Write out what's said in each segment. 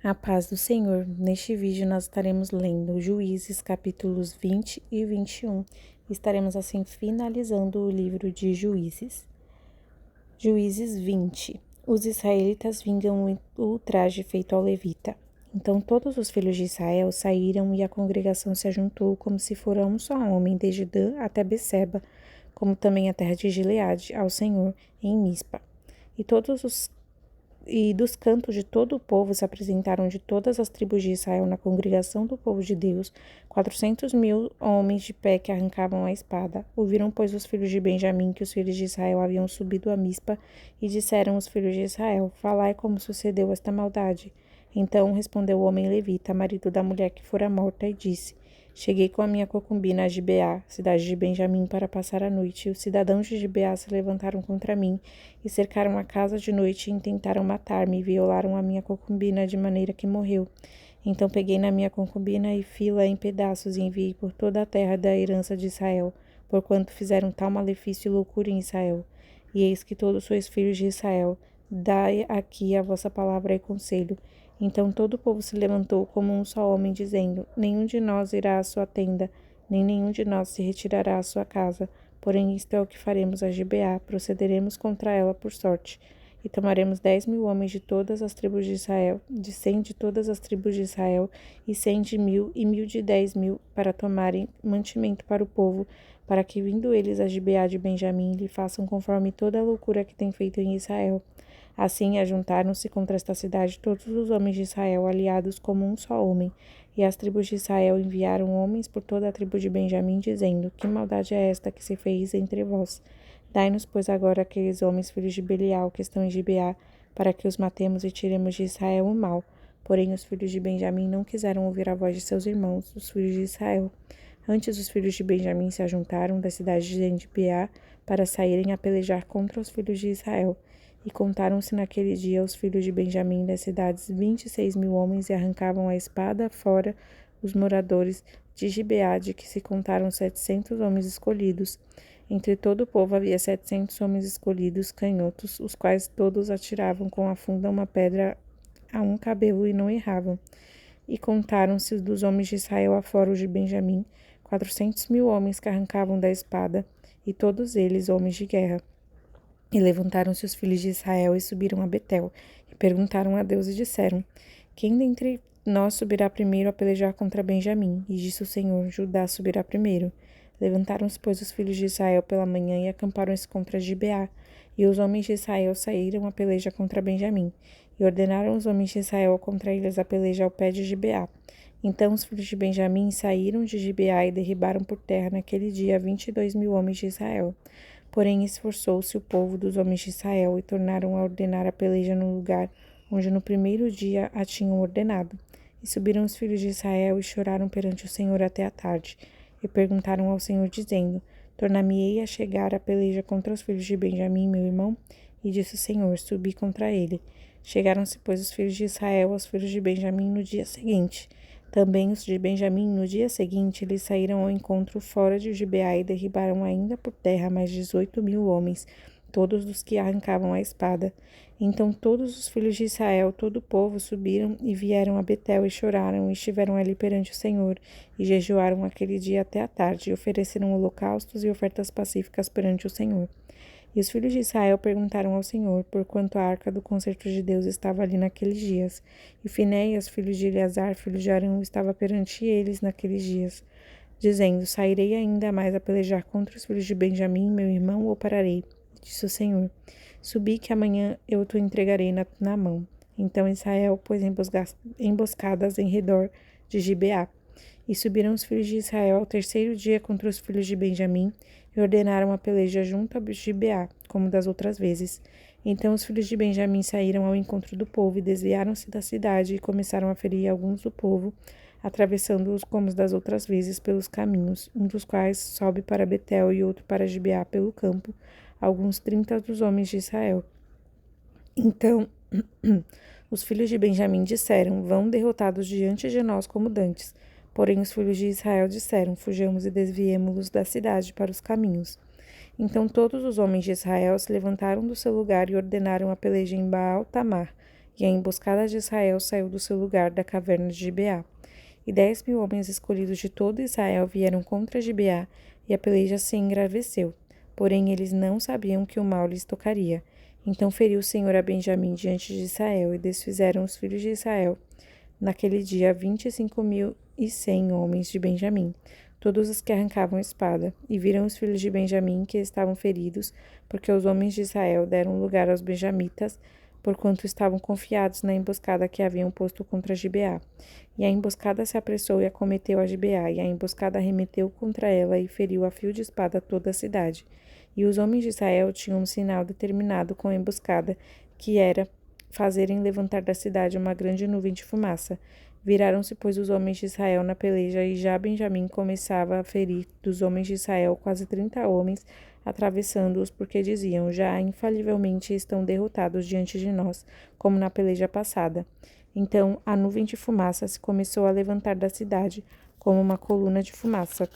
A paz do Senhor. Neste vídeo nós estaremos lendo Juízes capítulos 20 e 21. Estaremos assim finalizando o livro de Juízes. Juízes 20. Os israelitas vingam o ultraje feito ao levita. Então todos os filhos de Israel saíram e a congregação se ajuntou como se fora um só homem, desde Dan até Beceba, como também a terra de Gileade, ao Senhor, em Mispa. E dos cantos de todo o povo se apresentaram de todas as tribos de Israel na congregação do povo de Deus, 400.000 homens de pé que arrancavam a espada. Ouviram, pois, os filhos de Benjamim que os filhos de Israel haviam subido a Mispa, e disseram os filhos de Israel: Falai como sucedeu esta maldade. Então respondeu o homem levita, marido da mulher que fora morta, e disse: Cheguei com a minha concubina a Gibeá, cidade de Benjamim, para passar a noite, e os cidadãos de Gibeá se levantaram contra mim, e cercaram a casa de noite, e intentaram matar-me, e violaram a minha concubina de maneira que morreu. Então peguei na minha concubina, e fi-la em pedaços, e enviei por toda a terra da herança de Israel, porquanto fizeram tal malefício e loucura em Israel. E eis que todos sois filhos de Israel, dai aqui a vossa palavra e conselho. Então todo o povo se levantou como um só homem, dizendo: Nenhum de nós irá à sua tenda, nem nenhum de nós se retirará à sua casa. Porém isto é o que faremos a Gibeá: procederemos contra ela por sorte. E tomaremos 10.000 homens de todas as tribos de Israel, de 100 de todas as tribos de Israel, e 100 de 1.000, e 1.000 de 10.000, para tomarem mantimento para o povo, para que, vindo eles a Gibeá de Benjamim, lhe façam conforme toda a loucura que tem feito em Israel. Assim ajuntaram-se contra esta cidade todos os homens de Israel, aliados como um só homem. E as tribos de Israel enviaram homens por toda a tribo de Benjamim, dizendo: Que maldade é esta que se fez entre vós? Dai-nos, pois, agora aqueles homens filhos de Belial que estão em Gibeá, para que os matemos e tiremos de Israel o mal. Porém os filhos de Benjamim não quiseram ouvir a voz de seus irmãos, os filhos de Israel. Antes os filhos de Benjamim se ajuntaram da cidade de Gibeá para saírem a pelejar contra os filhos de Israel. E contaram-se naquele dia os filhos de Benjamim das cidades 26.000 homens, e arrancavam a espada fora os moradores de Gibeá, de que se contaram 700 homens escolhidos. Entre todo o povo havia 700 homens escolhidos, canhotos, os quais todos atiravam com a funda uma pedra a um cabelo e não erravam. E contaram-se dos homens de Israel afora os de Benjamim, 400.000 homens que arrancavam da espada, e todos eles homens de guerra. E levantaram-se os filhos de Israel e subiram a Betel, e perguntaram a Deus e disseram: Quem dentre nós subirá primeiro a pelejar contra Benjamim? E disse o Senhor: Judá subirá primeiro. Levantaram-se, pois, os filhos de Israel pela manhã e acamparam-se contra Gibeá. E os homens de Israel saíram a peleja contra Benjamim. E ordenaram os homens de Israel contra eles a peleja ao pé de Gibeá. Então os filhos de Benjamim saíram de Gibeá e derribaram por terra naquele dia 22.000 homens de Israel. Porém esforçou-se o povo dos homens de Israel e tornaram a ordenar a peleja no lugar onde no primeiro dia a tinham ordenado. E subiram os filhos de Israel e choraram perante o Senhor até a tarde. E perguntaram ao Senhor, dizendo: Tornar-me-ei a chegar a peleja contra os filhos de Benjamim, meu irmão? E disse o Senhor: Subi contra ele. Chegaram-se, pois, os filhos de Israel aos filhos de Benjamim no dia seguinte. Também os de Benjamim, no dia seguinte, eles saíram ao encontro fora de Gibeá e derribaram ainda por terra mais 18.000 homens, todos os que arrancavam a espada. Então todos os filhos de Israel, todo o povo, subiram e vieram a Betel e choraram, e estiveram ali perante o Senhor, e jejuaram aquele dia até a tarde, e ofereceram holocaustos e ofertas pacíficas perante o Senhor. E os filhos de Israel perguntaram ao Senhor, porquanto a arca do concerto de Deus estava ali naqueles dias. E Finéias, filho de Eleazar, filho de Arão, estava perante eles naqueles dias, dizendo: Sairei ainda mais a pelejar contra os filhos de Benjamim, meu irmão, ou pararei? Disse o Senhor: Subi, que amanhã eu te entregarei na mão. Então Israel pôs emboscadas em redor de Gibeá. E subiram os filhos de Israel ao terceiro dia contra os filhos de Benjamim, e ordenaram a peleja junto a Gibeá, como das outras vezes. Então os filhos de Benjamim saíram ao encontro do povo, e desviaram-se da cidade, e começaram a ferir alguns do povo, atravessando-os como das outras vezes pelos caminhos, um dos quais sobe para Betel e outro para Gibeá pelo campo, alguns 30 dos homens de Israel. Então os filhos de Benjamim disseram: Vão derrotados diante de nós como dantes. Porém os filhos de Israel disseram: Fujamos e desviemo-los da cidade para os caminhos. Então todos os homens de Israel se levantaram do seu lugar e ordenaram a peleja em Baal-Tamar. E a emboscada de Israel saiu do seu lugar da caverna de Gibeá. E 10.000 homens escolhidos de todo Israel vieram contra Gibeá, e a peleja se engraveceu. Porém, eles não sabiam que o mal lhes tocaria. Então feriu o Senhor a Benjamim diante de Israel, e desfizeram os filhos de Israel naquele dia 25.100 homens de Benjamim, todos os que arrancavam espada. E viram os filhos de Benjamim que estavam feridos, porque os homens de Israel deram lugar aos benjamitas, porquanto estavam confiados na emboscada que haviam posto contra Gibeá. E a emboscada se apressou e acometeu a Gibeá, e a emboscada arremeteu contra ela e feriu a fio de espada toda a cidade. E os homens de Israel tinham um sinal determinado com a emboscada, que era fazerem levantar da cidade uma grande nuvem de fumaça. Viraram-se, pois, os homens de Israel na peleja, e já Benjamim começava a ferir dos homens de Israel quase 30 homens, atravessando-os, porque diziam: já infalivelmente estão derrotados diante de nós, como na peleja passada. Então a nuvem de fumaça se começou a levantar da cidade, como uma coluna de fumaça.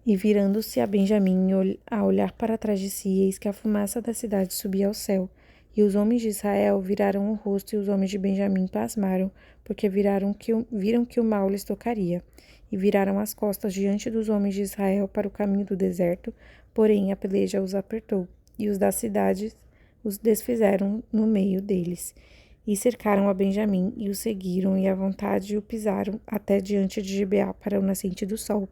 E virando-se a Benjamim a olhar para trás de si, eis que a fumaça da cidade subia ao céu. E os homens de Israel viraram o rosto, e os homens de Benjamim pasmaram, porque viram que o mal lhes tocaria. E viraram as costas diante dos homens de Israel para o caminho do deserto, porém a peleja os apertou, e os das cidades os desfizeram no meio deles. E cercaram a Benjamim, e o seguiram, e à vontade o pisaram até diante de Gibeá para o nascente do sol.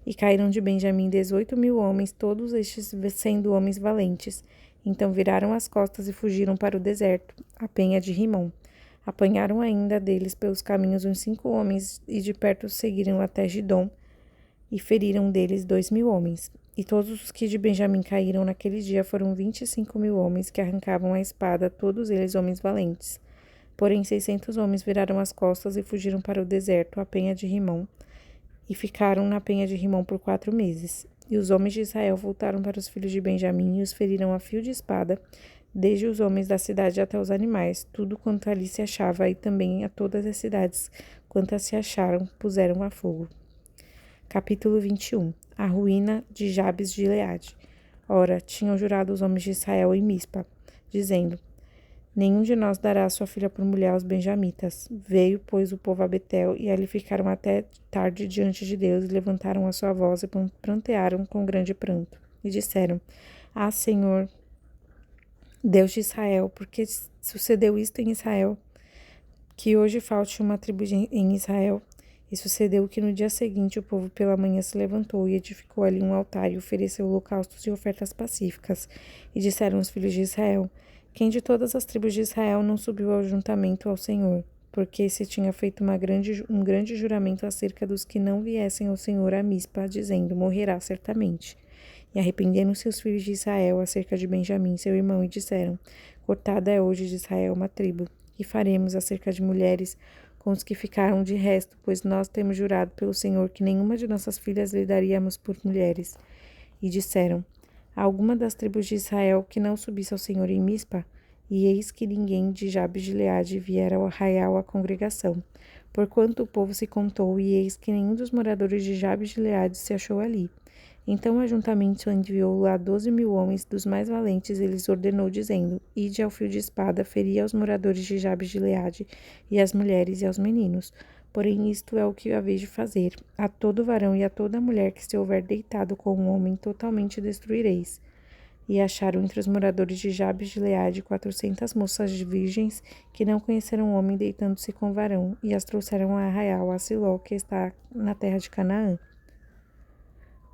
E caíram de Benjamim 18.000 homens, todos estes sendo homens valentes. Então viraram as costas e fugiram para o deserto, a penha de Rimom. Apanharam ainda deles pelos caminhos uns 5 homens, e de perto seguiram até Gidom, e feriram deles 2.000 homens. E todos os que de Benjamim caíram naquele dia foram 25.000 homens, que arrancavam a espada, todos eles homens valentes. Porém 600 homens viraram as costas e fugiram para o deserto, a penha de Rimom, e ficaram na penha de Rimom por 4 meses. E os homens de Israel voltaram para os filhos de Benjamim e os feriram a fio de espada, desde os homens da cidade até os animais, tudo quanto ali se achava, e também a todas as cidades quantas se acharam, puseram a fogo. Capítulo 21. A ruína de Jabes de Gileade. Ora, tinham jurado os homens de Israel em Mispa, dizendo: nenhum de nós dará sua filha por mulher aos benjamitas. Veio, pois, o povo a Betel, e ali ficaram até tarde diante de Deus, e levantaram a sua voz e prantearam com grande pranto. E disseram: ah, Senhor, Deus de Israel, por que sucedeu isto em Israel? Que hoje falte uma tribo em Israel. E sucedeu que no dia seguinte o povo pela manhã se levantou e edificou ali um altar e ofereceu holocaustos e ofertas pacíficas. E disseram os filhos de Israel: quem de todas as tribos de Israel não subiu ao juntamento ao Senhor? Porque se tinha feito um grande juramento acerca dos que não viessem ao Senhor a Mispa, dizendo: morrerá certamente. E arrependeram-se os filhos de Israel acerca de Benjamim, seu irmão, e disseram: cortada é hoje de Israel uma tribo. E faremos acerca de mulheres com os que ficaram de resto, pois nós temos jurado pelo Senhor que nenhuma de nossas filhas lhe daríamos por mulheres. E disseram: há alguma das tribos de Israel que não subisse ao Senhor em Mispa? E eis que ninguém de Jabes de Gileade viera ao arraial à congregação, porquanto o povo se contou, e eis que nenhum dos moradores de Jabes de Gileade se achou ali. Então o ajuntamento enviou lá 12.000 homens dos mais valentes, e lhes ordenou, dizendo: ide ao fio de espada, feri aos moradores de Jabes de Gileade, e às mulheres e aos meninos. Porém isto é o que haveis de fazer: a todo varão e a toda mulher que se houver deitado com um homem, totalmente destruireis. E acharam entre os moradores de Jabes de Gileade 400 moças virgens que não conheceram homem deitando-se com varão, e as trouxeram a Arraial, a Siló, que está na terra de Canaã.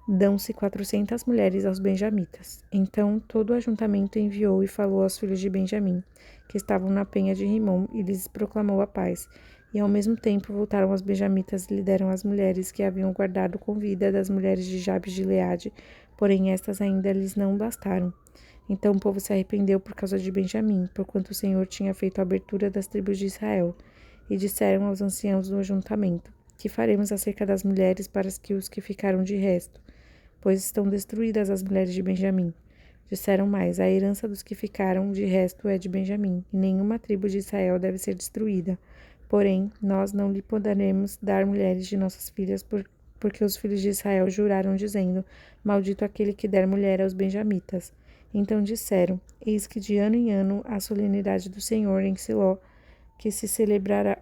Dão-se 400 mulheres aos benjamitas. Então todo o ajuntamento enviou e falou aos filhos de Benjamim, que estavam na penha de Rimom, e lhes proclamou a paz. E ao mesmo tempo voltaram aos benjamitas e lhe deram as mulheres que haviam guardado com vida das mulheres de Jabes de Gileade, porém estas ainda lhes não bastaram. Então o povo se arrependeu por causa de Benjamim, porquanto o Senhor tinha feito a abertura das tribos de Israel. E disseram aos anciãos do ajuntamento: que faremos acerca das mulheres para que os que ficaram de resto? Pois estão destruídas as mulheres de Benjamim. Disseram mais: a herança dos que ficaram de resto é de Benjamim, e nenhuma tribo de Israel deve ser destruída. Porém, nós não lhe poderemos dar mulheres de nossas filhas, porque os filhos de Israel juraram, dizendo: maldito aquele que der mulher aos benjamitas. Então disseram: Eis que de ano em ano a solenidade do Senhor em Siló, que se celebra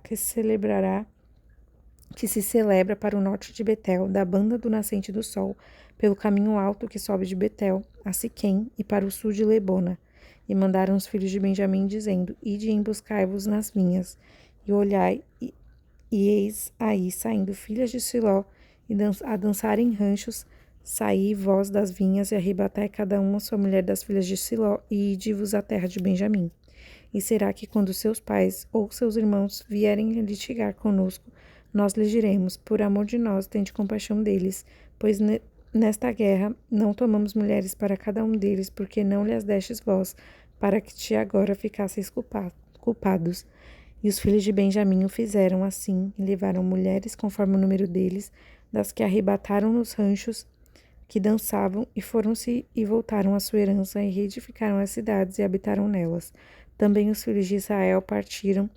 para o norte de Betel, da banda do nascente do sol, pelo caminho alto que sobe de Betel a Siquém e para o sul de Lebona. E mandaram os filhos de Benjamim, dizendo: Ide e emboscai-vos nas vinhas, e olhai, e eis aí saindo filhas de Siló, a dançar em ranchos. Saí vós das vinhas e arrebatai cada uma sua mulher das filhas de Siló, e ide-vos à terra de Benjamim. E será que quando seus pais ou seus irmãos vierem litigar conosco, nós lhes diremos: por amor de nós, tende compaixão deles, pois nesta guerra não tomamos mulheres para cada um deles, porque não lhes destes vós, para que te agora ficasseis culpados. E os filhos de Benjamim o fizeram assim, e levaram mulheres conforme o número deles, das que arrebataram nos ranchos que dançavam, e foram-se e voltaram à sua herança, e reedificaram as cidades, e habitaram nelas. Também os filhos de Israel partiram,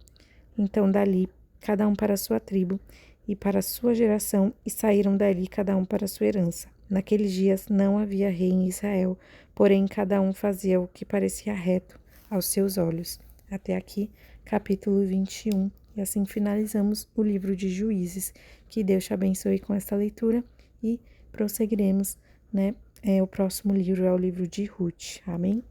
então dali, cada um para a sua tribo, e para a sua geração, e saíram dali cada um para a sua herança. Naqueles dias não havia rei em Israel, porém cada um fazia o que parecia reto aos seus olhos. Até aqui, capítulo 21. E assim finalizamos o livro de Juízes. Que Deus te abençoe com esta leitura e prosseguiremos, né? O próximo livro é o livro de Ruth. Amém?